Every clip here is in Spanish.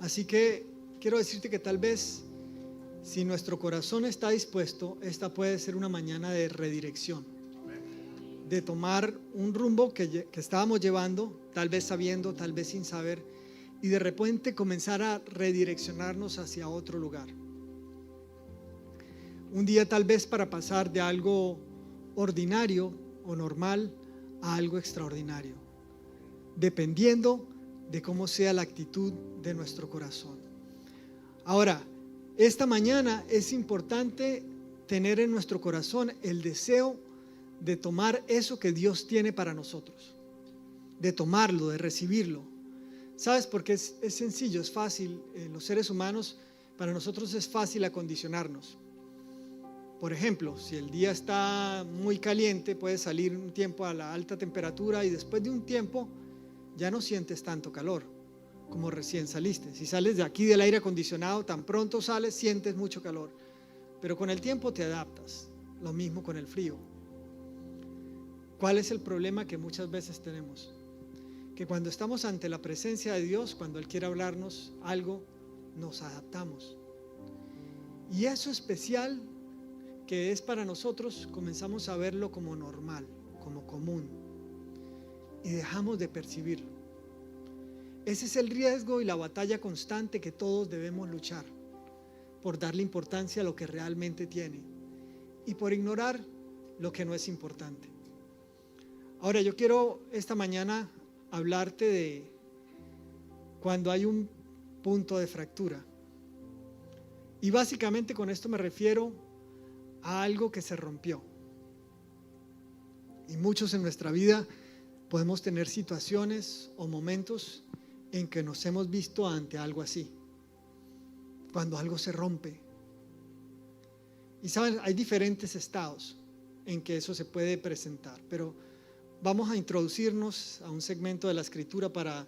Así que quiero decirte que tal vez si nuestro corazón está dispuesto, esta puede ser una mañana de redirección, de tomar un rumbo que estábamos llevando, tal vez sabiendo, tal vez sin saber, y de repente comenzar a redireccionarnos hacia otro lugar. Un día tal vez para pasar de algo ordinario o normal a algo extraordinario, dependiendo de cómo sea la actitud de nuestro corazón. Ahora, esta mañana es importante tener en nuestro corazón el deseo de tomar eso que Dios tiene para nosotros, de tomarlo, de recibirlo. ¿Sabes? Porque es sencillo, es fácil. Los seres humanos, para nosotros es fácil acondicionarnos. Por ejemplo, si el día está muy caliente, puedes salir un tiempo a la alta temperatura y después de un tiempo ya no sientes tanto calor como recién saliste. Si sales de aquí del aire acondicionado, tan pronto sales, sientes mucho calor. Pero con el tiempo te adaptas. Lo mismo con el frío. ¿Cuál es el problema que muchas veces tenemos? Que cuando estamos ante la presencia de Dios, cuando Él quiere hablarnos algo, nos adaptamos. Y eso especial que es para nosotros, comenzamos a verlo como normal, como común, y dejamos de percibirlo. Ese es el riesgo y la batalla constante que todos debemos luchar, por darle importancia a lo que realmente tiene y por ignorar lo que no es importante. Ahora, yo quiero esta mañana hablarte de cuando hay un punto de fractura. Y básicamente con esto me refiero a algo que se rompió. Y muchos en nuestra vida podemos tener situaciones o momentos en que nos hemos visto ante algo así. Cuando algo se rompe. Y saben, hay diferentes estados en que eso se puede presentar, pero vamos a introducirnos a un segmento de la Escritura para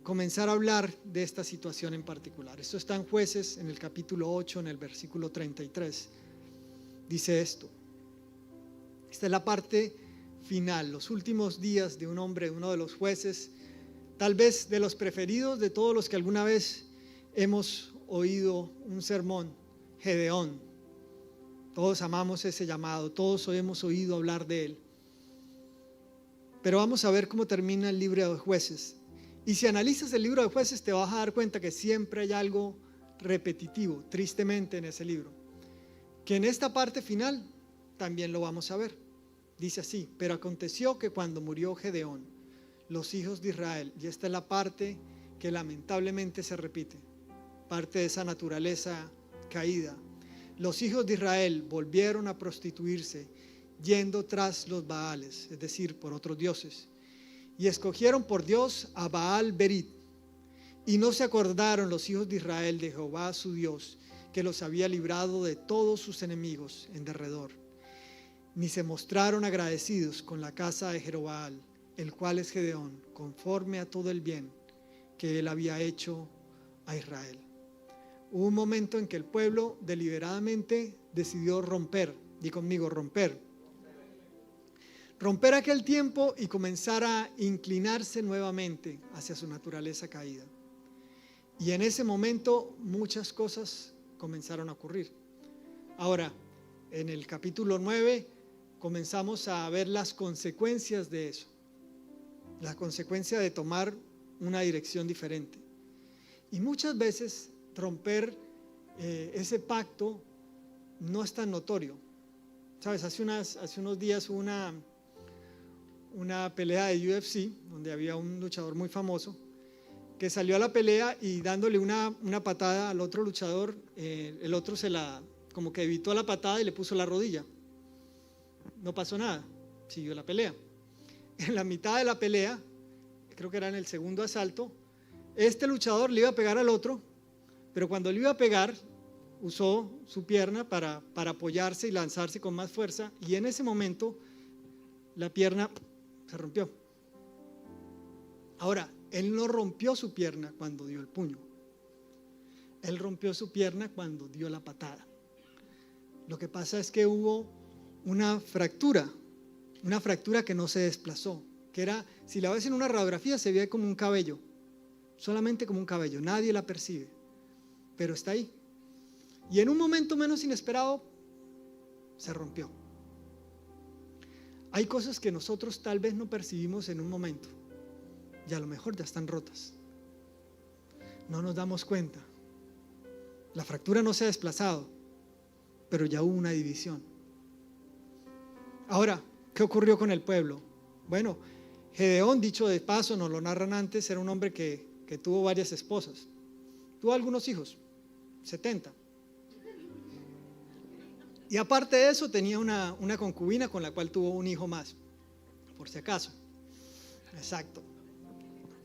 comenzar a hablar de esta situación en particular. Esto está en Jueces, en el capítulo 8, en el versículo 33. Dice esto. Esta es la parte final, los últimos días de un hombre, uno de los jueces, tal vez de los preferidos de todos los que alguna vez hemos oído un sermón, Gedeón. Todos amamos ese llamado, todos hemos oído hablar de él. Pero vamos a ver cómo termina el libro de Jueces. Y si analizas el libro de Jueces te vas a dar cuenta que siempre hay algo repetitivo, tristemente, en ese libro. Que en esta parte final también lo vamos a ver. Dice así: pero aconteció que cuando murió Gedeón, los hijos de Israel, y esta es la parte que lamentablemente se repite, parte de esa naturaleza caída, los hijos de Israel volvieron a prostituirse, yendo tras los Baales, es decir, por otros dioses, y escogieron por Dios a Baal Berit, y no se acordaron los hijos de Israel de Jehová su Dios, que los había librado de todos sus enemigos en derredor, ni se mostraron agradecidos con la casa de Jerobaal, el cual es Gedeón, conforme a todo el bien que él había hecho a Israel. Hubo un momento en que el pueblo deliberadamente decidió romper, di conmigo, romper aquel tiempo y comenzar a inclinarse nuevamente hacia su naturaleza caída. Y en ese momento muchas cosas comenzaron a ocurrir. Ahora, en el capítulo 9 comenzamos a ver las consecuencias de eso, la consecuencia de tomar una dirección diferente. Y muchas veces romper ese pacto no es tan notorio. ¿Sabes? Hace unos días hubo una pelea de UFC donde había un luchador muy famoso que salió a la pelea y dándole una patada al otro luchador, el otro como que evitó la patada y le puso la rodilla. No pasó nada, siguió la pelea. En la mitad de la pelea, creo que era en el segundo asalto, este luchador le iba a pegar al otro, pero cuando le iba a pegar, usó su pierna para apoyarse y lanzarse con más fuerza, y en ese momento la pierna se rompió. Ahora, él no rompió su pierna cuando dio el puño, él rompió su pierna cuando dio la patada. Lo que pasa es que hubo una fractura que no se desplazó, que era, si la ves en una radiografía, se ve como un cabello solamente como un cabello, nadie la percibe, pero está ahí. Y en un momento menos inesperado, se rompió. Hay cosas que nosotros tal vez no percibimos en un momento, y a lo mejor ya están rotas. No nos damos cuenta. La fractura no se ha desplazado, pero ya hubo una división. Ahora, ¿qué ocurrió con el pueblo? Bueno, Gedeón, dicho de paso, nos lo narran antes, era un hombre que tuvo varias esposas. Tuvo algunos hijos, 70. Y aparte de eso, tenía una concubina con la cual tuvo un hijo más, por si acaso. Exacto.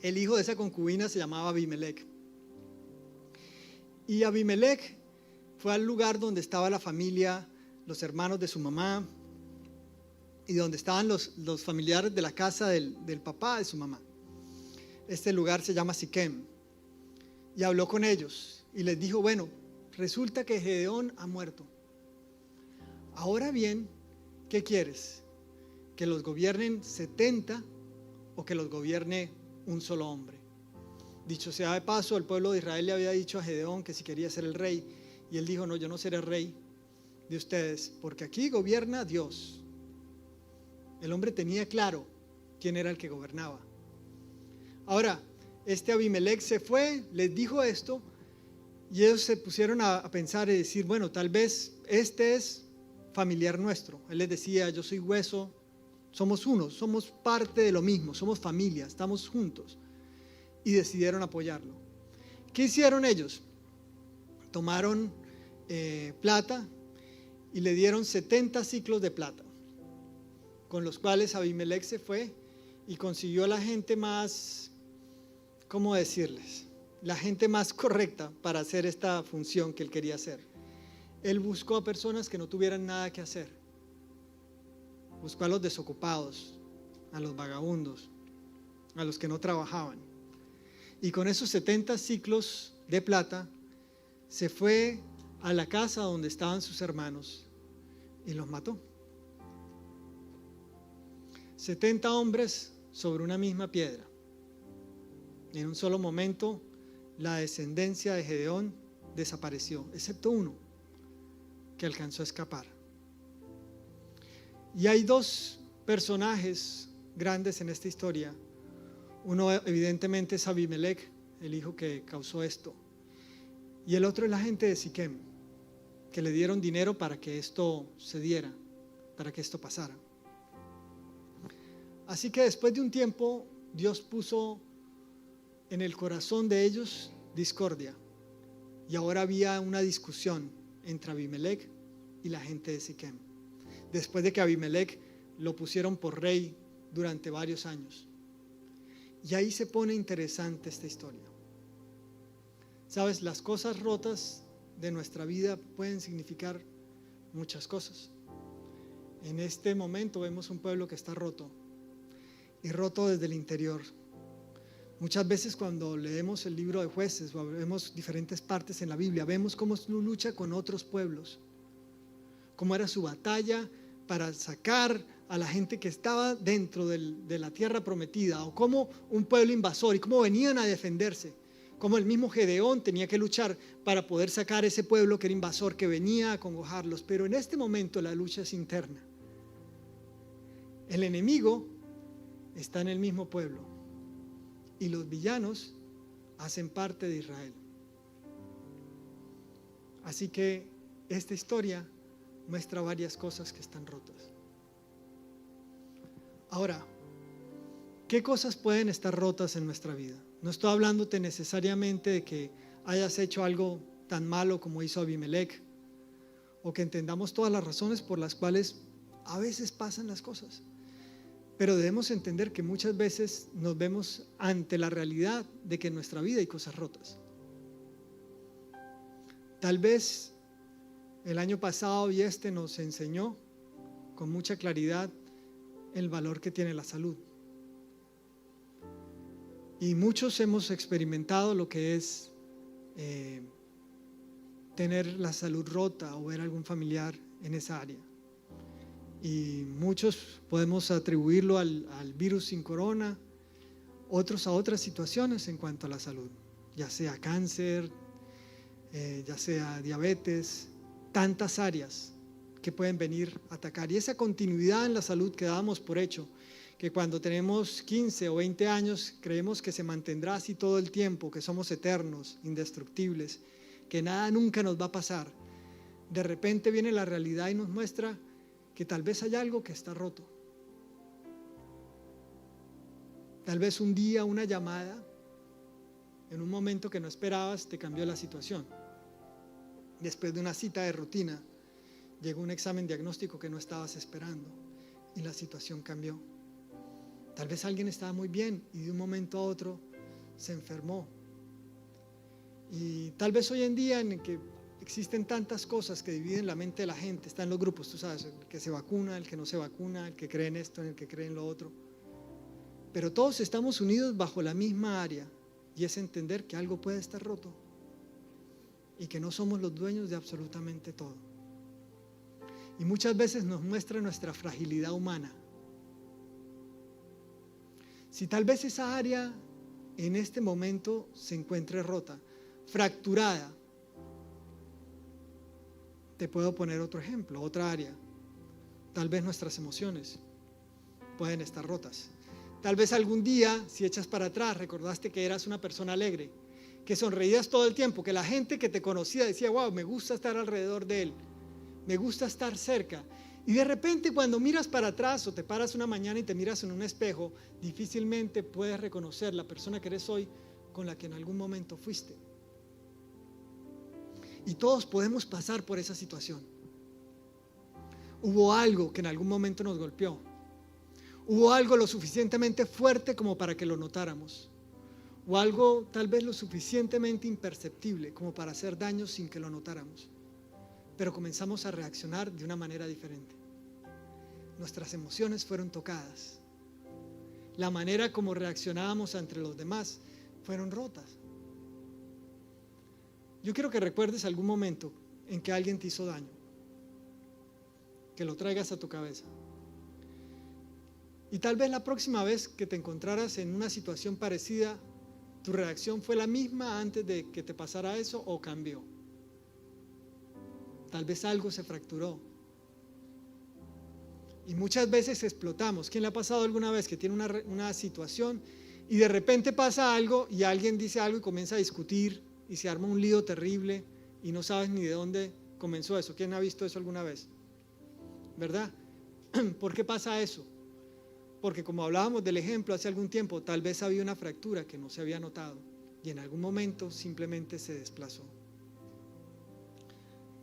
El hijo de esa concubina se llamaba Abimelec. Y Abimelec fue al lugar donde estaba la familia, los hermanos de su mamá, y donde estaban los familiares de la casa del papá de su mamá. Este lugar se llama Siquem. Y habló con ellos y les dijo, bueno, resulta que Gedeón ha muerto. Ahora bien, ¿qué quieres? ¿Que los gobiernen 70 o que los gobierne un solo hombre? Dicho sea de paso, el pueblo de Israel le había dicho a Gedeón que si quería ser el rey, y él dijo, no, yo no seré rey de ustedes, porque aquí gobierna Dios. El hombre tenía claro quién era el que gobernaba. Ahora, este Abimelec se fue, les dijo esto, y ellos se pusieron a pensar y decir, bueno, tal vez este es familiar nuestro. Él les decía, yo soy hueso, somos uno, somos parte de lo mismo, somos familia, estamos juntos. Y decidieron apoyarlo. ¿Qué hicieron ellos? Tomaron plata y le dieron 70 ciclos de plata, con los cuales Abimelec se fue y consiguió a la gente más, ¿cómo decirles? La gente más correcta para hacer esta función que él quería hacer. Él buscó a personas que no tuvieran nada que hacer. Buscó a los desocupados, a los vagabundos, a los que no trabajaban. Y con esos 70 ciclos de plata se fue a la casa donde estaban sus hermanos y los mató. 70 hombres sobre una misma piedra. En un solo momento la descendencia de Gedeón desapareció, excepto uno que alcanzó a escapar. Y hay dos personajes grandes en esta historia. Uno evidentemente es Abimelec, el hijo que causó esto. Y el otro es la gente de Siquem, que le dieron dinero para que esto se diera, para que esto pasara. Así que después de un tiempo, Dios puso en el corazón de ellos discordia. Y ahora había una discusión entre Abimelec y la gente de Siquem. Después de que Abimelec lo pusieron por rey durante varios años. Y ahí se pone interesante esta historia. Sabes, las cosas rotas de nuestra vida pueden significar muchas cosas. En este momento vemos un pueblo que está roto, y roto desde el interior. Muchas veces cuando leemos el libro de Jueces o vemos diferentes partes en la Biblia, vemos cómo lucha con otros pueblos, cómo era su batalla para sacar a la gente que estaba dentro de la tierra prometida, o como un pueblo invasor y cómo venían a defenderse, como el mismo Gedeón tenía que luchar para poder sacar ese pueblo que era invasor, que venía a acongojarlos. Pero en este momento la lucha es interna. El enemigo está en el mismo pueblo y los villanos hacen parte de Israel. Así que esta historia muestra varias cosas que están rotas. Ahora, ¿qué cosas pueden estar rotas en nuestra vida? No estoy hablándote necesariamente de que hayas hecho algo tan malo como hizo Abimelec, o que entendamos todas las razones por las cuales a veces pasan las cosas. Pero debemos entender que muchas veces nos vemos ante la realidad de que en nuestra vida hay cosas rotas. Tal vez el año pasado y nos enseñó con mucha claridad el valor que tiene la salud. Y muchos hemos experimentado lo que es tener la salud rota o ver a algún familiar en esa área. Y muchos podemos atribuirlo al virus sin corona otros a otras situaciones en cuanto a la salud, ya sea cáncer, ya sea diabetes, tantas áreas que pueden venir a atacar. Y esa continuidad en la salud que dábamos por hecho, que cuando tenemos 15 o 20 años creemos que se mantendrá así todo el tiempo, que somos eternos, indestructibles, que nada nunca nos va a pasar. De repente viene la realidad y nos muestra que tal vez hay algo que está roto. Tal vez un día, una llamada, en un momento que no esperabas, te cambió la situación. Después de una cita de rutina, llegó un examen diagnóstico que no estabas esperando y la situación cambió. Tal vez alguien estaba muy bien y de un momento a otro se enfermó. Y tal vez hoy en día en el que existen tantas cosas que dividen la mente de la gente, están los grupos, tú sabes, el que se vacuna, el que no se vacuna, el que cree en esto, el que cree en lo otro. Pero todos estamos unidos bajo la misma área y es entender que algo puede estar roto y que no somos los dueños de absolutamente todo. Y muchas veces nos muestra nuestra fragilidad humana. Si tal vez esa área en este momento se encuentre rota, fracturada, te puedo poner otro ejemplo, otra área. Tal vez nuestras emociones pueden estar rotas. Tal vez algún día, si echas para atrás, recordaste que eras una persona alegre, que sonreías todo el tiempo, que la gente que te conocía decía, wow, me gusta estar alrededor de él, me gusta estar cerca. Y de repente cuando miras para atrás o te paras una mañana y te miras en un espejo, difícilmente puedes reconocer la persona que eres hoy con la que en algún momento fuiste. Y todos podemos pasar por esa situación. Hubo algo que en algún momento nos golpeó. Hubo algo lo suficientemente fuerte como para que lo notáramos. O algo tal vez lo suficientemente imperceptible como para hacer daño sin que lo notáramos. Pero comenzamos a reaccionar de una manera diferente. Nuestras emociones fueron tocadas. La manera como reaccionábamos entre los demás fueron rotas. Yo quiero que recuerdes algún momento en que alguien te hizo daño, que lo traigas a tu cabeza. Y tal vez la próxima vez que te encontraras en una situación parecida, tu reacción fue la misma antes de que te pasara eso o cambió. Tal vez algo se fracturó. Y muchas veces explotamos. ¿Quién le ha pasado alguna vez que tiene una situación y de repente pasa algo y alguien dice algo y comienza a discutir y se arma un lío terrible y no sabes ni de dónde comenzó eso? ¿Quién ha visto eso alguna vez? ¿Verdad? ¿Por qué pasa eso? Porque como hablábamos del ejemplo hace algún tiempo, tal vez había una fractura que no se había notado y en algún momento simplemente se desplazó.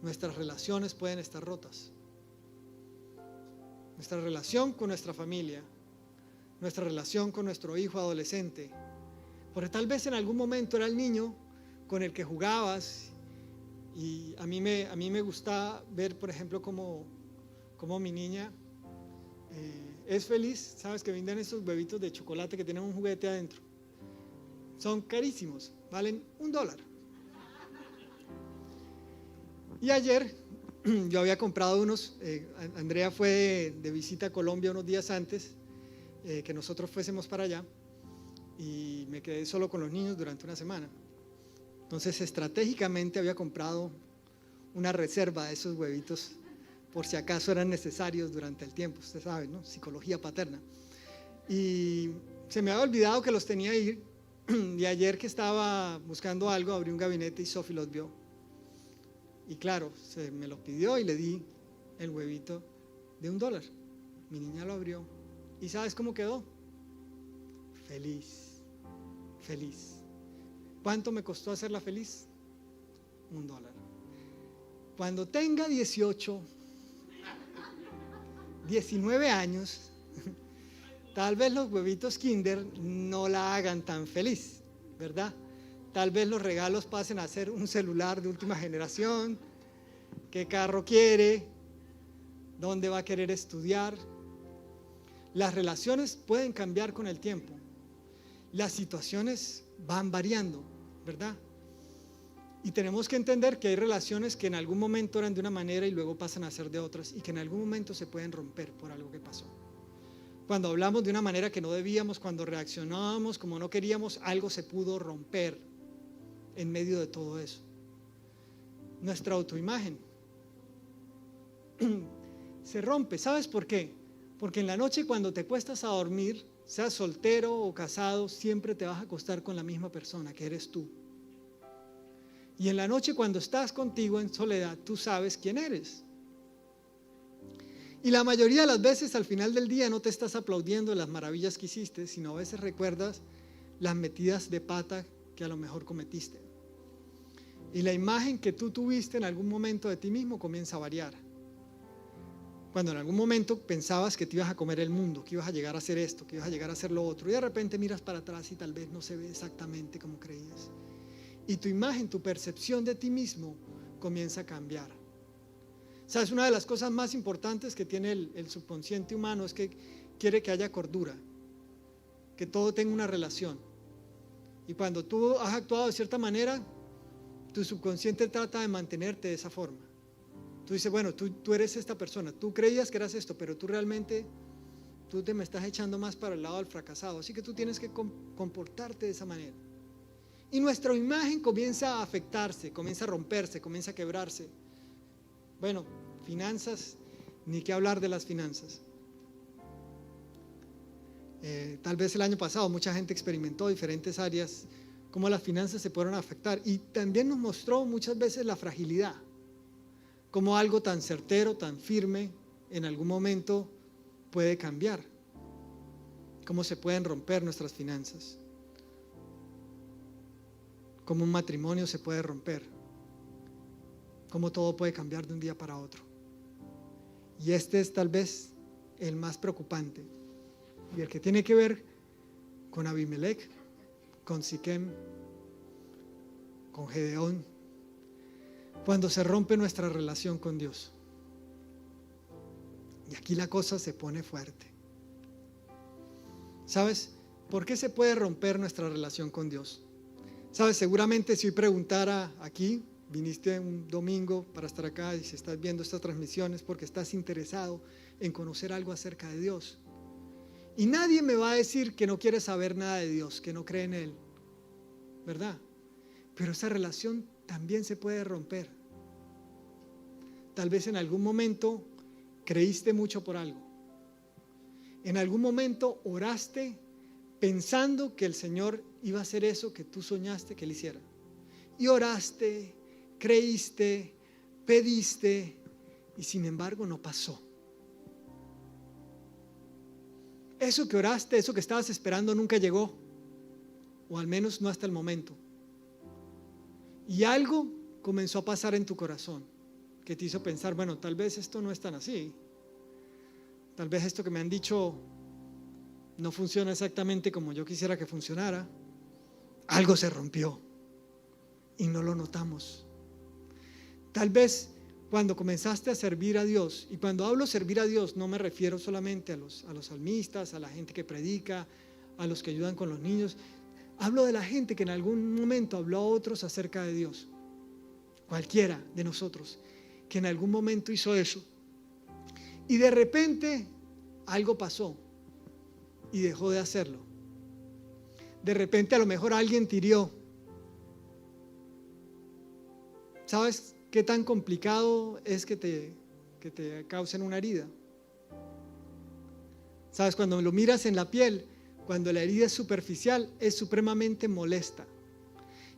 Nuestras relaciones pueden estar rotas. Nuestra relación con nuestra familia, nuestra relación con nuestro hijo adolescente, porque tal vez en algún momento era el niño con el que jugabas y a mí me gusta ver, por ejemplo, cómo mi niña es feliz. Sabes que venden esos huevitos de chocolate que tienen un juguete adentro, son carísimos, valen $1. Y ayer yo había comprado unos, Andrea fue de visita a Colombia unos días antes que nosotros fuésemos para allá y me quedé solo con los niños durante una semana. Entonces estratégicamente había comprado una reserva de esos huevitos por si acaso eran necesarios durante el tiempo, usted sabe, ¿no? Psicología paterna. Y se me había olvidado que los tenía ahí y ayer que estaba buscando algo abrí un gabinete y Sophie los vio. Y claro, se me lo pidió y le di el huevito de $1. Mi niña lo abrió. ¿Y sabes cómo quedó? Feliz, feliz. ¿Cuánto me costó hacerla feliz? $1. Cuando tenga 18, 19 años, tal vez los huevitos Kinder no la hagan tan feliz, ¿verdad? Tal vez los regalos pasen a ser un celular de última generación, qué carro quiere, dónde va a querer estudiar. Las relaciones pueden cambiar con el tiempo. Las situaciones van variando, ¿verdad? Y tenemos que entender que hay relaciones que en algún momento eran de una manera y luego pasan a ser de otras y que en algún momento se pueden romper por algo que pasó. cuando hablamos de una manera que no debíamos, cuando reaccionábamos como no queríamos, algo se pudo romper en medio de todo eso. Nuestra autoimagen se rompe. ¿Sabes por qué? Porque en la noche cuando te acuestas a dormir, seas soltero o casado, siempre te vas a acostar con la misma persona, que eres tú. Y en la noche cuando estás contigo en soledad, tú sabes quién eres. Y la mayoría de las veces al final del día no te estás aplaudiendo las maravillas que hiciste, sino a veces recuerdas las metidas de pata que a lo mejor cometiste. Y la imagen que tú tuviste en algún momento de ti mismo comienza a variar. Cuando en algún momento pensabas que te ibas a comer el mundo, que ibas a llegar a hacer esto, que ibas a llegar a hacer lo otro, y de repente miras para atrás y tal vez no se ve exactamente como creías. Y tu imagen, tu percepción de ti mismo comienza a cambiar. ¿Sabes? Una de las cosas más importantes que tiene el subconsciente humano es que quiere que haya cordura, que todo tenga una relación. Y cuando tú has actuado de cierta manera, tu subconsciente trata de mantenerte de esa forma. Tú dices, bueno, tú eres esta persona, tú creías que eras esto, pero tú realmente, tú te me estás echando más para el lado del fracasado, así que tú tienes que comportarte de esa manera. Y nuestra imagen comienza a afectarse, comienza a romperse, comienza a quebrarse. Bueno, finanzas, ni qué hablar de las finanzas. Tal vez el año pasado mucha gente experimentó diferentes áreas, cómo las finanzas se pueden afectar, y también nos mostró muchas veces la fragilidad, cómo algo tan certero, tan firme, en algún momento puede cambiar, cómo se pueden romper nuestras finanzas, cómo un matrimonio se puede romper, cómo todo puede cambiar de un día para otro. Y este es tal vez el más preocupante, y el que tiene que ver con Abimelech, con Siquem, con Gedeón, cuando se rompe nuestra relación con Dios. Y aquí la cosa se pone fuerte. ¿Sabes por qué se puede romper nuestra relación con Dios? ¿Sabes? Seguramente si hoy preguntara aquí, viniste un domingo para estar acá, y si estás viendo estas transmisiones porque estás interesado en conocer algo acerca de Dios. Y nadie me va a decir que no quiere saber nada de Dios, que no cree en Él, ¿verdad? Pero esa relación también se puede romper. Tal vez en algún momento creíste mucho por algo. En algún momento oraste pensando que el Señor iba a hacer eso que tú soñaste que Él hiciera. Y oraste, creíste, pediste, y sin embargo no pasó. Eso que oraste, eso que estabas esperando nunca llegó, o al menos no hasta el momento. Y algo comenzó a pasar en tu corazón que te hizo pensar, bueno, tal vez esto no es tan así. Tal vez esto que me han dicho no funciona exactamente como yo quisiera que funcionara. Algo se rompió y no lo notamos. Tal vez cuando comenzaste a servir a Dios, y cuando hablo servir a Dios no me refiero solamente a los salmistas, a la gente que predica, a los que ayudan con los niños. Hablo de la gente que en algún momento habló a otros acerca de Dios. Cualquiera de nosotros que en algún momento hizo eso. Y de repente algo pasó y dejó de hacerlo. De repente a lo mejor alguien te hirió. ¿Sabes qué tan complicado es que te causen una herida? ¿Sabes? Cuando lo miras en la piel, cuando la herida es superficial, es supremamente molesta.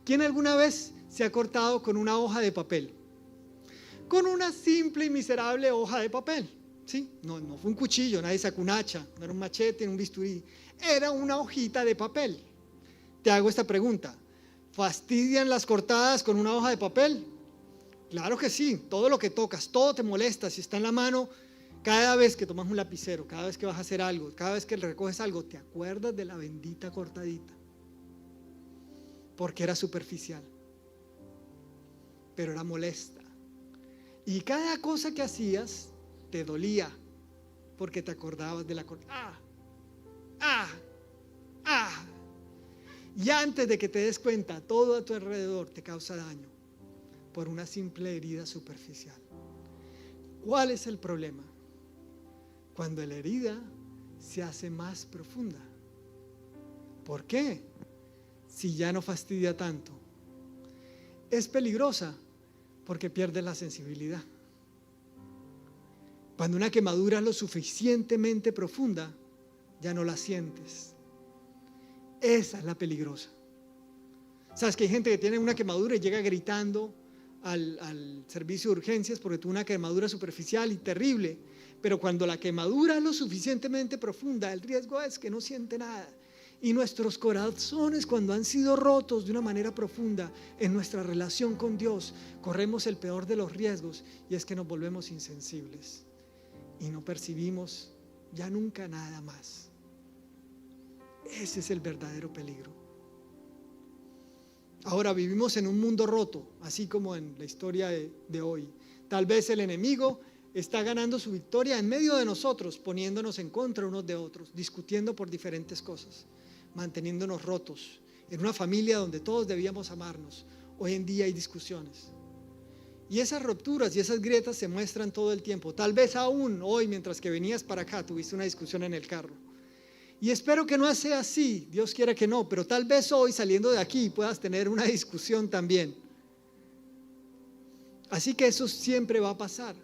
¿Quién alguna vez se ha cortado con una hoja de papel? Con una simple y miserable hoja de papel. ¿Sí? No fue un cuchillo, nadie sacó un hacha, no era un machete, un bisturí. Era una hojita de papel. Te hago esta pregunta: ¿fastidian las cortadas con una hoja de papel? Claro que sí, todo lo que tocas, todo te molesta. Si está en la mano, cada vez que tomas un lapicero, cada vez que vas a hacer algo, cada vez que recoges algo, te acuerdas de la bendita cortadita, porque era superficial, pero era molesta. Y cada cosa que hacías te dolía, porque te acordabas de la cortada. Y antes de que te des cuenta, todo a tu alrededor te causa daño por una simple herida superficial. ¿Cuál es el problema? Cuando la herida se hace más profunda. ¿Por qué? Si ya no fastidia tanto. Es peligrosa porque pierdes la sensibilidad. Cuando una quemadura es lo suficientemente profunda, ya no la sientes. Esa es la peligrosa. ¿Sabes que hay gente que tiene una quemadura y llega gritando al servicio de urgencias porque tuvo una quemadura superficial y terrible? Pero cuando la quemadura es lo suficientemente profunda, el riesgo es que no siente nada. Y nuestros corazones, cuando han sido rotos de una manera profunda en nuestra relación con Dios, corremos el peor de los riesgos, y es que nos volvemos insensibles y no percibimos ya nunca nada más. Ese es el verdadero peligro. Ahora vivimos en un mundo roto, así como en la historia de hoy. Tal vez el enemigo está ganando su victoria en medio de nosotros, poniéndonos en contra unos de otros, discutiendo por diferentes cosas, manteniéndonos rotos. En una familia donde todos debíamos amarnos, hoy en día hay discusiones. Y esas rupturas y esas grietas se muestran todo el tiempo. Tal vez aún hoy, mientras que venías para acá, tuviste una discusión en el carro. Y espero que no sea así, Dios quiera que no, pero tal vez hoy saliendo de aquí puedas tener una discusión también. Así que eso siempre va a pasar.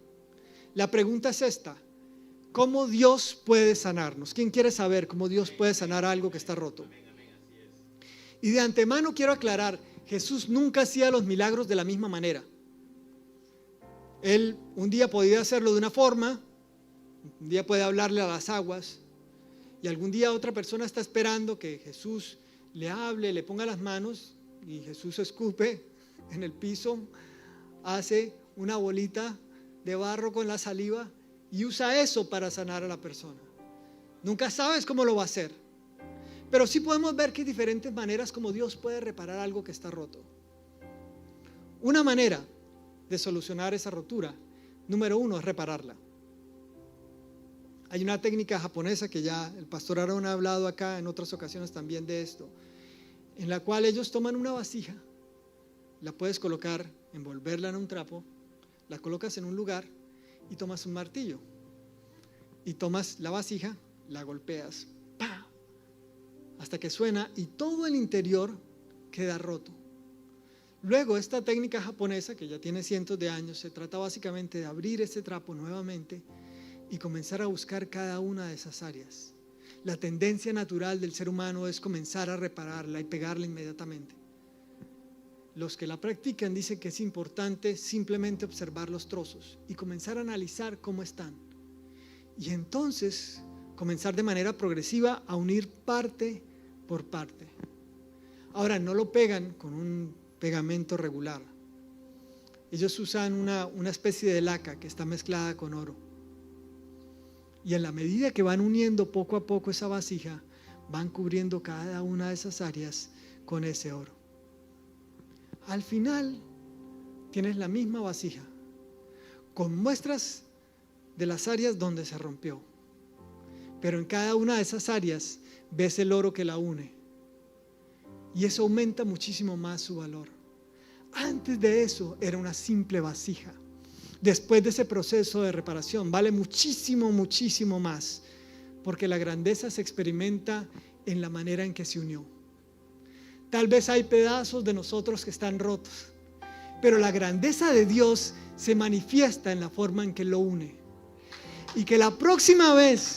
La pregunta es esta: ¿cómo Dios puede sanarnos? ¿Quién quiere saber cómo Dios puede sanar algo que está roto? Y de antemano quiero aclarar, Jesús nunca hacía los milagros de la misma manera. Él un día podía hacerlo de una forma, un día puede hablarle a las aguas, y algún día otra persona está esperando que Jesús le hable, le ponga las manos, y Jesús escupe en el piso, hace una bolita de barro con la saliva y usa eso para sanar a la persona. Nunca sabes cómo lo va a hacer, pero sí podemos ver que hay diferentes maneras como Dios puede reparar algo que está roto. Una manera de solucionar esa rotura, número 1, es repararla. Hay una técnica japonesa que ya el pastor Aarón ha hablado acá en otras ocasiones también de esto, en la cual ellos toman una vasija, la puedes colocar, envolverla en un trapo, la colocas en un lugar y tomas un martillo y tomas la vasija, la golpeas, ¡pah!, hasta que suena y todo el interior queda roto. Luego esta técnica japonesa, que ya tiene cientos de años, se trata básicamente de abrir ese trapo nuevamente y comenzar a buscar cada una de esas áreas. La tendencia natural del ser humano es comenzar a repararla y pegarla inmediatamente. Los que la practican dicen que es importante simplemente observar los trozos y comenzar a analizar cómo están. Y entonces comenzar de manera progresiva a unir parte por parte. Ahora, no lo pegan con un pegamento regular. Ellos usan una especie de laca que está mezclada con oro. Y en la medida que van uniendo poco a poco esa vasija, van cubriendo cada una de esas áreas con ese oro. Al final tienes la misma vasija, con muestras de las áreas donde se rompió. Pero en cada una de esas áreas ves el oro que la une. Y eso aumenta muchísimo más su valor. Antes de eso era una simple vasija. Después de ese proceso de reparación vale muchísimo, muchísimo más, porque la grandeza se experimenta en la manera en que se unió. Tal vez hay pedazos de nosotros que están rotos, pero la grandeza de Dios se manifiesta en la forma en que lo une. Y que la próxima vez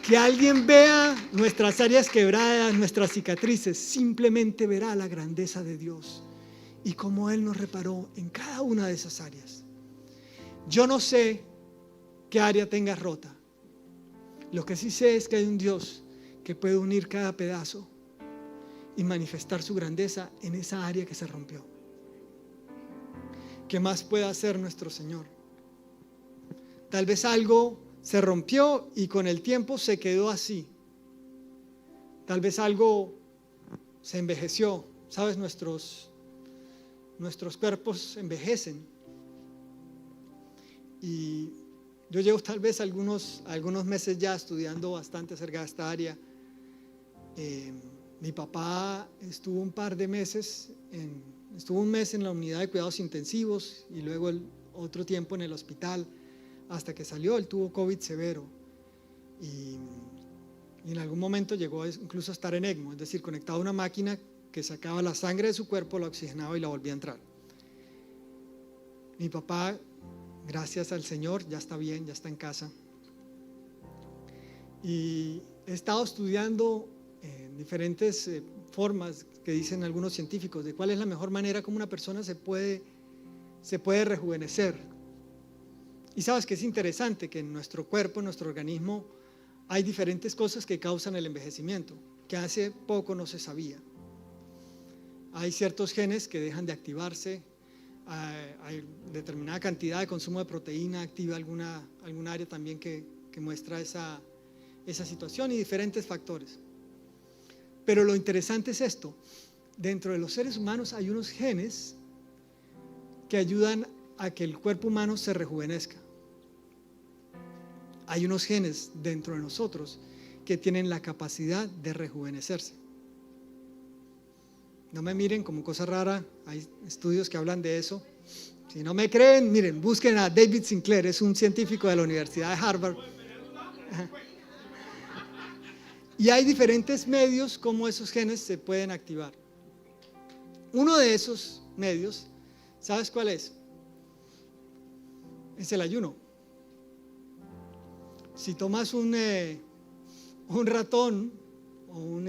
que alguien vea nuestras áreas quebradas, nuestras cicatrices, simplemente verá la grandeza de Dios y cómo Él nos reparó en cada una de esas áreas. Yo no sé qué área tengas rota. Lo que sí sé es que hay un Dios que puede unir cada pedazo y manifestar su grandeza en esa área que se rompió. ¿Qué más puede hacer nuestro Señor? Tal vez algo se rompió y con el tiempo se quedó así. Tal vez algo se envejeció. ¿Sabes? Nuestros cuerpos envejecen. Y yo llevo tal vez algunos meses ya estudiando bastante acerca de esta área. Mi papá estuvo un mes en la unidad de cuidados intensivos y luego otro tiempo en el hospital hasta que salió. Él tuvo COVID severo y en algún momento llegó incluso a estar en ECMO, es decir, conectado a una máquina que sacaba la sangre de su cuerpo, la oxigenaba y la volvía a entrar. Mi papá, gracias al Señor, ya está bien, ya está en casa. Y he estado estudiando diferentes formas que dicen algunos científicos de cuál es la mejor manera como una persona se puede rejuvenecer. Y sabes que es interesante que en nuestro cuerpo, en nuestro organismo, hay diferentes cosas que causan el envejecimiento, que hace poco no se sabía. Hay ciertos genes que dejan de activarse, hay determinada cantidad de consumo de proteína, activa alguna área también que muestra esa situación y diferentes factores. Pero lo interesante es esto: dentro de los seres humanos hay unos genes que ayudan a que el cuerpo humano se rejuvenezca. Hay unos genes dentro de nosotros que tienen la capacidad de rejuvenecerse. No me miren como cosa rara, hay estudios que hablan de eso. Si no me creen, miren, busquen a David Sinclair, es un científico de la Universidad de Harvard. Y hay diferentes medios como esos genes se pueden activar. Uno de esos medios, ¿sabes cuál es? Es el ayuno. Si tomas un ratón o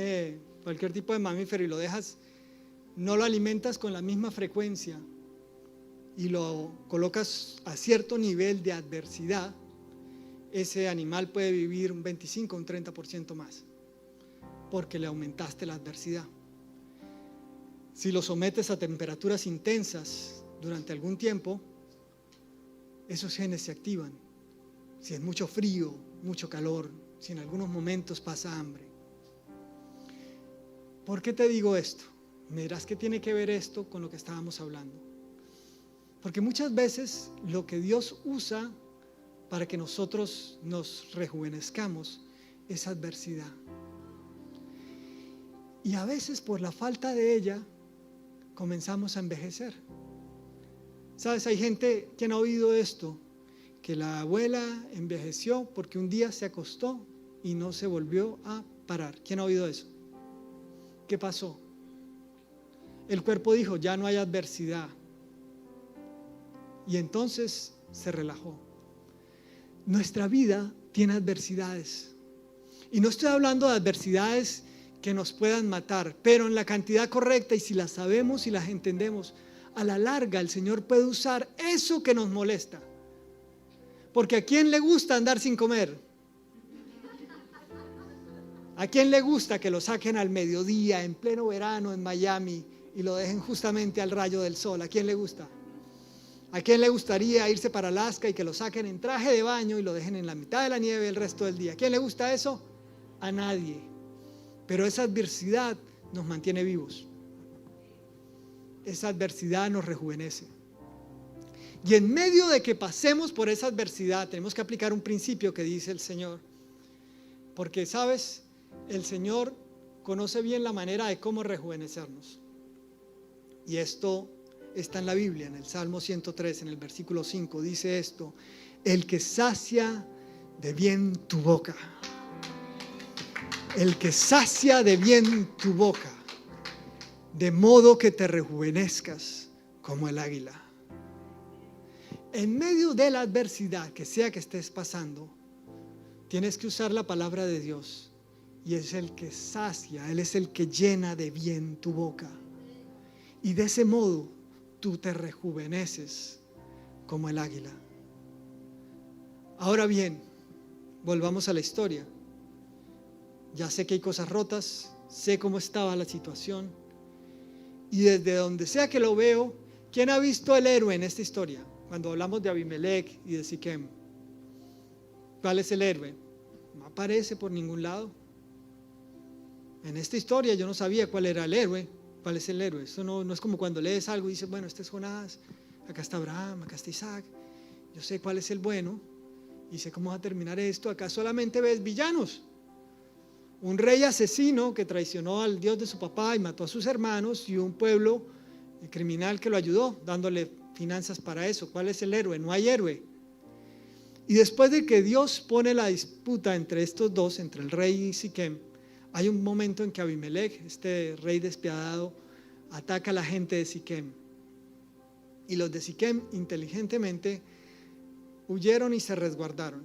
cualquier tipo de mamífero y lo dejas, no lo alimentas con la misma frecuencia y lo colocas a cierto nivel de adversidad, ese animal puede vivir un 25 o un 30% más, porque le aumentaste la adversidad. Si lo sometes a temperaturas intensas durante algún tiempo, esos genes se activan. Si es mucho frío, mucho calor, si en algunos momentos pasa hambre. ¿Por qué te digo esto? Me dirás que tiene que ver esto con lo que estábamos hablando. Porque muchas veces lo que Dios usa para que nosotros nos rejuvenezcamos es adversidad. Y a veces por la falta de ella comenzamos a envejecer. ¿Sabes? Hay gente que ha oído esto, que la abuela envejeció porque un día se acostó y no se volvió a parar. ¿Quién ha oído eso? ¿Qué pasó? El cuerpo dijo, ya no hay adversidad. Y entonces se relajó. Nuestra vida tiene adversidades. Y no estoy hablando de adversidades que nos puedan matar, pero en la cantidad correcta, y si las sabemos y las entendemos, a la larga el Señor puede usar eso que nos molesta. Porque ¿a quién le gusta andar sin comer? ¿A quién le gusta que lo saquen al mediodía, en pleno verano en Miami, y lo dejen justamente al rayo del sol? ¿A quién le gusta? ¿A quién le gustaría irse para Alaska y que lo saquen en traje de baño y lo dejen en la mitad de la nieve el resto del día? ¿A quién le gusta eso? A nadie. Pero esa adversidad nos mantiene vivos. Esa adversidad nos rejuvenece. Y en medio de que pasemos por esa adversidad, tenemos que aplicar un principio que dice el Señor. Porque, ¿sabes? El Señor conoce bien la manera de cómo rejuvenecernos. Y esto está en la Biblia, en el Salmo 103, en el versículo 5, dice esto: el que sacia de bien tu boca. El que sacia de bien tu boca, de modo que te rejuvenezcas como el águila. En medio de la adversidad que sea que estés pasando, tienes que usar la palabra de Dios. Y es el que sacia, Él es el que llena de bien tu boca. Y de ese modo tú te rejuveneces como el águila. Ahora bien, volvamos a la historia. Ya sé que hay cosas rotas, sé cómo estaba la situación. Y desde donde sea que lo veo, ¿quién ha visto el héroe en esta historia? Cuando hablamos de Abimelech y de Siquem, ¿cuál es el héroe? No aparece por ningún lado. En esta historia yo no sabía cuál era el héroe. ¿Cuál es el héroe? Eso no es como cuando lees algo y dices, bueno, este es Jonás, acá está Abraham, acá está Isaac. Yo sé cuál es el bueno y sé cómo va a terminar esto. Acá solamente ves villanos. Un rey asesino que traicionó al Dios de su papá y mató a sus hermanos, y un pueblo criminal que lo ayudó, dándole finanzas para eso. ¿Cuál es el héroe? No hay héroe. Y después de que Dios pone la disputa entre estos dos, entre el rey y Siquem, hay un momento en que Abimelech, este rey despiadado, ataca a la gente de Siquem. Y los de Siquem inteligentemente huyeron y se resguardaron.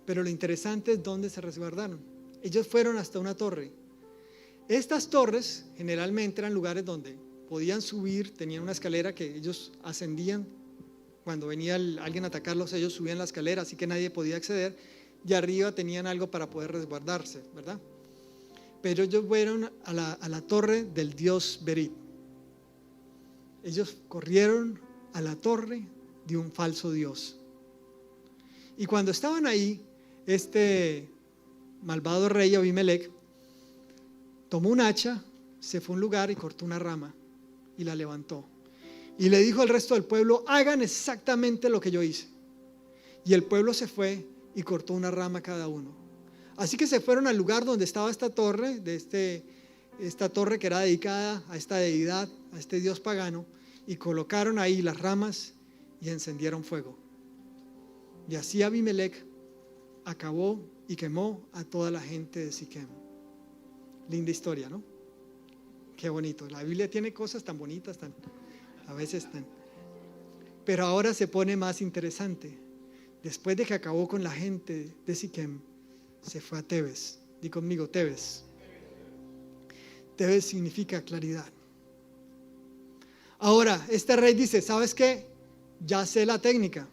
Pero lo interesante es dónde se resguardaron. Ellos fueron hasta una torre. Estas torres generalmente eran lugares donde podían subir, tenían una escalera que ellos ascendían. Cuando venía alguien a atacarlos, ellos subían la escalera, así que nadie podía acceder. Y arriba tenían algo para poder resguardarse, ¿verdad? Pero ellos fueron a la torre del dios Berit. Ellos corrieron a la torre de un falso dios. Y cuando estaban ahí, este malvado rey Abimelech tomó un hacha, se fue a un lugar y cortó una rama y la levantó. Y le dijo al resto del pueblo: hagan exactamente lo que yo hice. Y el pueblo se fue y cortó una rama cada uno. Así que se fueron al lugar donde estaba esta torre, esta torre que era dedicada a esta deidad, a este dios pagano, y colocaron ahí las ramas y encendieron fuego. Y así Abimelech acabó y quemó a toda la gente de Siquem. Linda historia, ¿no? Qué bonito. La Biblia tiene cosas tan bonitas, a veces tan. Pero ahora se pone más interesante. Después de que acabó con la gente de Siquem, se fue a Tebes. Di conmigo, Tebes. Tebes significa claridad. Ahora, este rey dice: ¿sabes qué? Ya sé la técnica.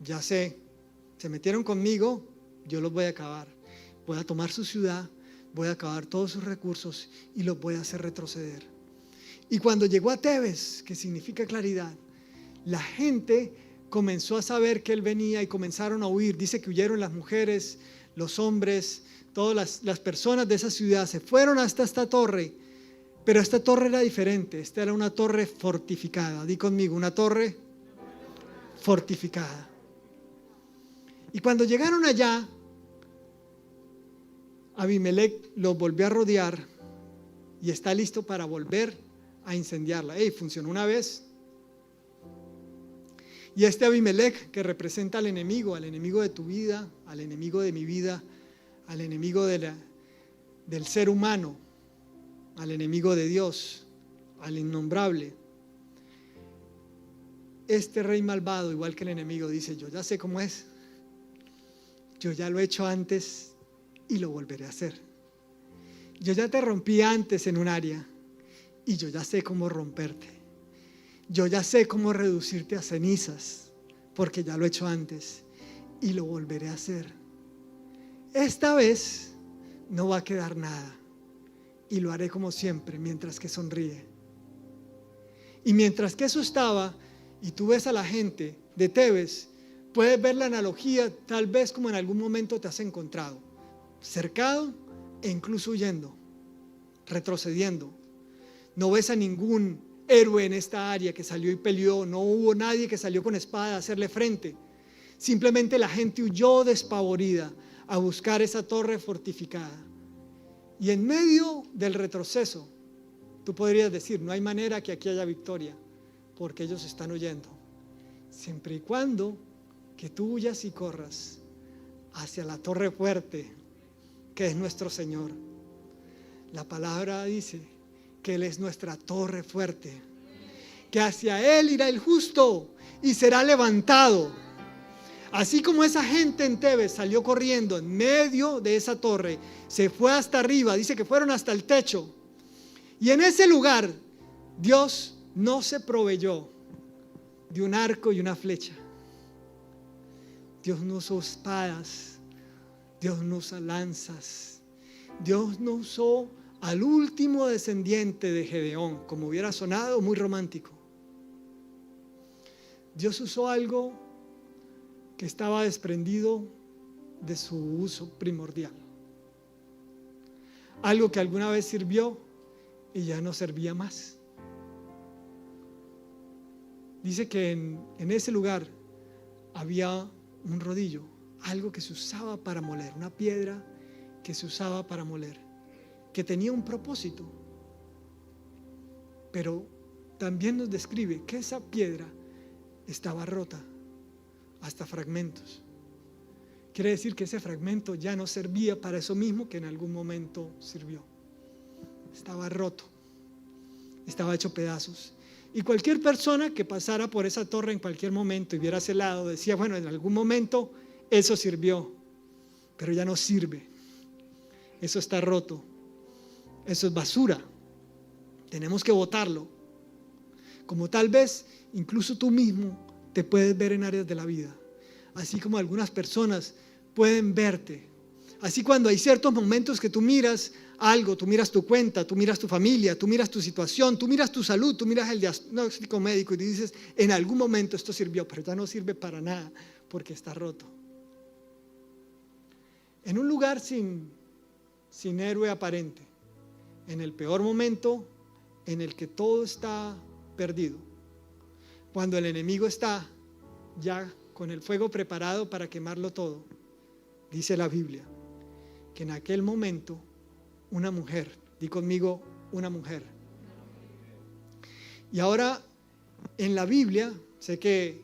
Ya sé. Se metieron conmigo, yo los voy a acabar. Voy a tomar su ciudad, voy a acabar todos sus recursos y los voy a hacer retroceder. Y cuando llegó a Tebes, que significa claridad, la gente comenzó a saber que él venía y comenzaron a huir. Dice que huyeron las mujeres, los hombres, todas las personas de esa ciudad se fueron hasta esta torre. Pero esta torre era diferente. Esta era una torre fortificada. Di conmigo, una torre fortificada. Y cuando llegaron allá, Abimelech los volvió a rodear y está listo para volver a incendiarla. Funcionó una vez. Y este Abimelech, que representa al enemigo de tu vida, al enemigo de mi vida, al enemigo del ser humano, al enemigo de Dios, al innombrable. Este rey malvado, igual que el enemigo, dice: yo ya sé cómo es. Yo ya lo he hecho antes y lo volveré a hacer. Yo ya te rompí antes en un área y yo ya sé cómo romperte. Yo ya sé cómo reducirte a cenizas porque ya lo he hecho antes y lo volveré a hacer. Esta vez no va a quedar nada y lo haré como siempre mientras que sonríe. Y mientras que eso estaba y tú ves a la gente de Tebes, puedes ver la analogía, tal vez como en algún momento te has encontrado, cercado e incluso huyendo, retrocediendo. No ves a ningún héroe en esta área que salió y peleó, no hubo nadie que salió con espada a hacerle frente. Simplemente la gente huyó despavorida a buscar esa torre fortificada. Y en medio del retroceso, tú podrías decir: no hay manera que aquí haya victoria, porque ellos están huyendo. Siempre y cuando que tú huyas y corras hacia la torre fuerte que es nuestro Señor. La palabra dice que Él es nuestra torre fuerte, que hacia Él irá el justo y será levantado. Así como esa gente en Tebes salió corriendo en medio de esa torre, se fue hasta arriba, dice que fueron hasta el techo, y en ese lugar Dios no se proveyó de un arco y una flecha. Dios no usó espadas, Dios no usa lanzas, Dios no usó al último descendiente de Gedeón, como hubiera sonado muy romántico. Dios usó algo que estaba desprendido de su uso primordial, algo que alguna vez sirvió y ya no servía más. Dice que en ese lugar había un rodillo, algo que se usaba para moler, una piedra que se usaba para moler, que tenía un propósito, pero también nos describe que esa piedra estaba rota. hasta fragmentos. Quiere decir que ese fragmento ya no servía para eso mismo que en algún momento sirvió. Estaba roto, estaba hecho pedazos. Y cualquier persona que pasara por esa torre en cualquier momento y viera ese lado decía, bueno, en algún momento eso sirvió, pero ya no sirve. Eso está roto. Eso es basura. Tenemos que botarlo. Como tal vez incluso tú mismo te puedes ver en áreas de la vida. Así como algunas personas pueden verte. Así cuando hay ciertos momentos que tú miras algo, tú miras tu cuenta, tú miras tu familia, tú miras tu situación, tú miras tu salud, tú miras el diagnóstico médico y dices, en algún momento esto sirvió, pero ya no sirve para nada porque está roto. En un lugar sin héroe aparente, en el peor momento en el que todo está perdido, cuando el enemigo está ya con el fuego preparado para quemarlo todo, dice la Biblia que en aquel momento una mujer, di conmigo, una mujer. Y ahora en la Biblia, sé que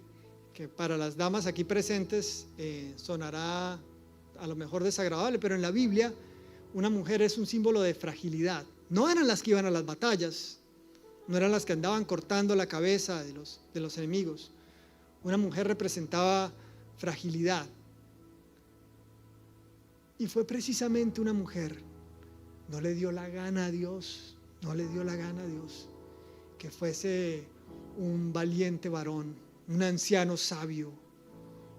para las damas aquí presentes sonará a lo mejor desagradable, pero en la Biblia una mujer es un símbolo de fragilidad. No eran las que iban a las batallas, no eran las que andaban cortando la cabeza de los enemigos. Una mujer representaba fragilidad. Y fue precisamente una mujer. No le dio la gana a Dios, que fuese un valiente varón, un anciano sabio,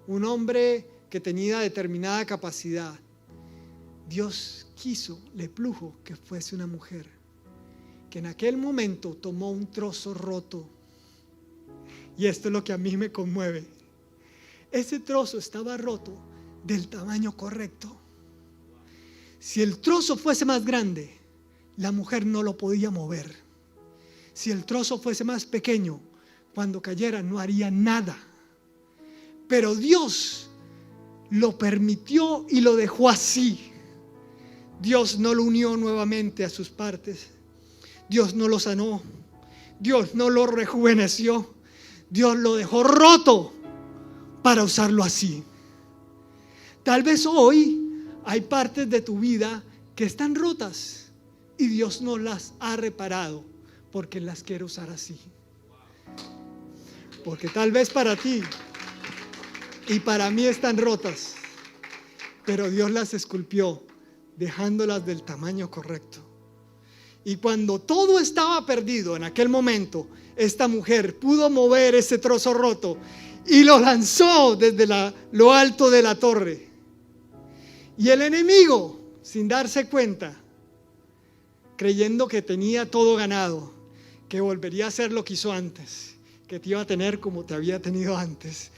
un hombre que tenía determinada capacidad. Dios quiso, le plujo que fuese una mujer, que en aquel momento tomó un trozo roto. Y esto es lo que a mí me conmueve. Ese trozo estaba roto del tamaño correcto. Si el trozo fuese más grande, la mujer no lo podía mover. Si el trozo fuese más pequeño, cuando cayera no haría nada. Pero Dios lo permitió y lo dejó así. Dios no lo unió nuevamente a sus partes. Dios no lo sanó. Dios no lo rejuveneció. Dios lo dejó roto para usarlo así. Tal vez hoy hay partes de tu vida que están rotas y Dios no las ha reparado porque las quiere usar así. Porque tal vez para ti y para mí están rotas, pero Dios las esculpió dejándolas del tamaño correcto. Y cuando todo estaba perdido en aquel momento, esta mujer pudo mover ese trozo roto y lo lanzó desde lo alto de la torre. Y el enemigo, sin darse cuenta, creyendo que tenía todo ganado, que volvería a hacer lo que hizo antes, que te iba a tener como te había tenido antes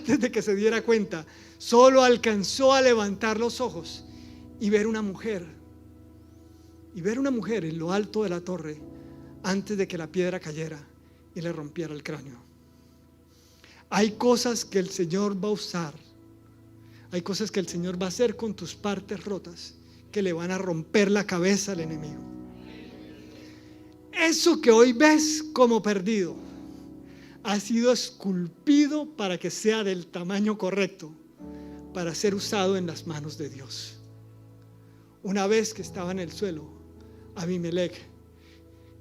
de que se diera cuenta, solo alcanzó a levantar los ojos y ver una mujer en lo alto de la torre antes de que la piedra cayera y le rompiera el cráneo. Hay cosas que el Señor va a usar. Hay cosas que el Señor va a hacer con tus partes rotas que le van a romper la cabeza al enemigo. Eso que hoy ves como perdido ha sido esculpido para que sea del tamaño correcto para ser usado en las manos de Dios. Una vez que estaba en el suelo, Abimelech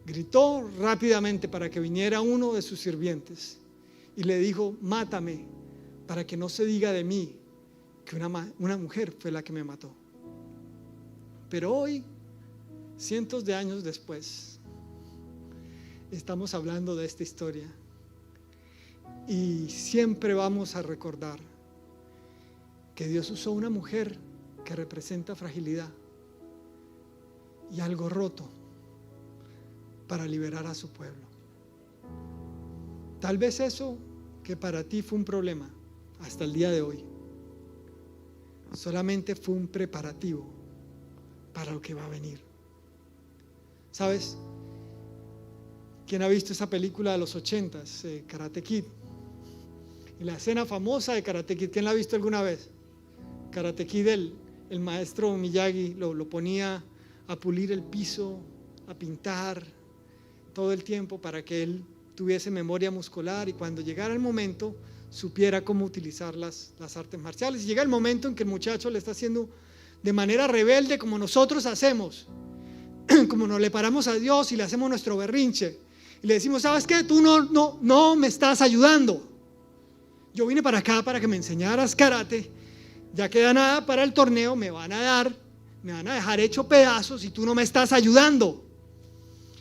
gritó rápidamente para que viniera uno de sus sirvientes y le dijo: mátame para que no se diga de mí que una mujer fue la que me mató. Pero hoy, cientos de años después, estamos hablando de esta historia y siempre vamos a recordar que Dios usó una mujer que representa fragilidad y algo roto para liberar a su pueblo. Tal vez eso que para ti fue un problema hasta el día de hoy solamente fue un preparativo para lo que va a venir. ¿Sabes? ¿Quién ha visto esa película de los 80s, Karate Kid? Y la escena famosa de Karate Kid, ¿quién la ha visto alguna vez? Karate Kid, el maestro Miyagi lo ponía a pulir el piso, a pintar todo el tiempo para que él tuviese memoria muscular y cuando llegara el momento supiera cómo utilizar las artes marciales. Y llega el momento en que el muchacho le está haciendo de manera rebelde, como nosotros hacemos, como nos le paramos a Dios y le hacemos nuestro berrinche y le decimos: ¿sabes qué? Tú no me estás ayudando. Yo vine para acá para que me enseñaras karate, ya queda nada para el torneo, me van a dejar hecho pedazos y tú no me estás ayudando.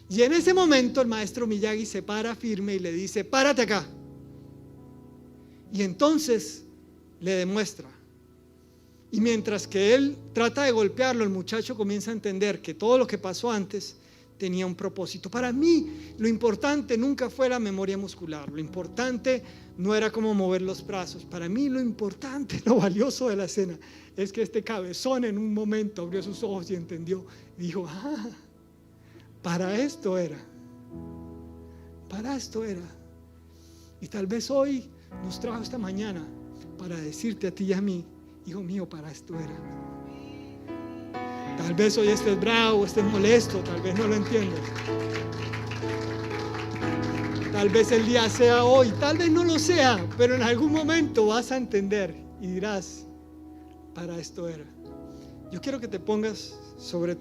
Y en ese momento el maestro Miyagi se para firme y le dice: párate acá. Y entonces le demuestra. Y mientras que él trata de golpearlo, el muchacho comienza a entender que todo lo que pasó antes tenía un propósito. Para mí, lo importante nunca fue la memoria muscular. Lo importante no era cómo mover los brazos. Para mí, lo importante, lo valioso de la escena es que este cabezón en un momento abrió sus ojos y entendió. Y dijo: para esto era. Para esto era. Y tal vez hoy nos trajo esta mañana para decirte a ti y a mí: hijo mío, para esto era. Tal vez hoy estés bravo, estés molesto, tal vez no lo entiendas. Tal vez el día sea hoy, tal vez no lo sea, pero en algún momento vas a entender y dirás: para esto era. Yo quiero que te pongas sobre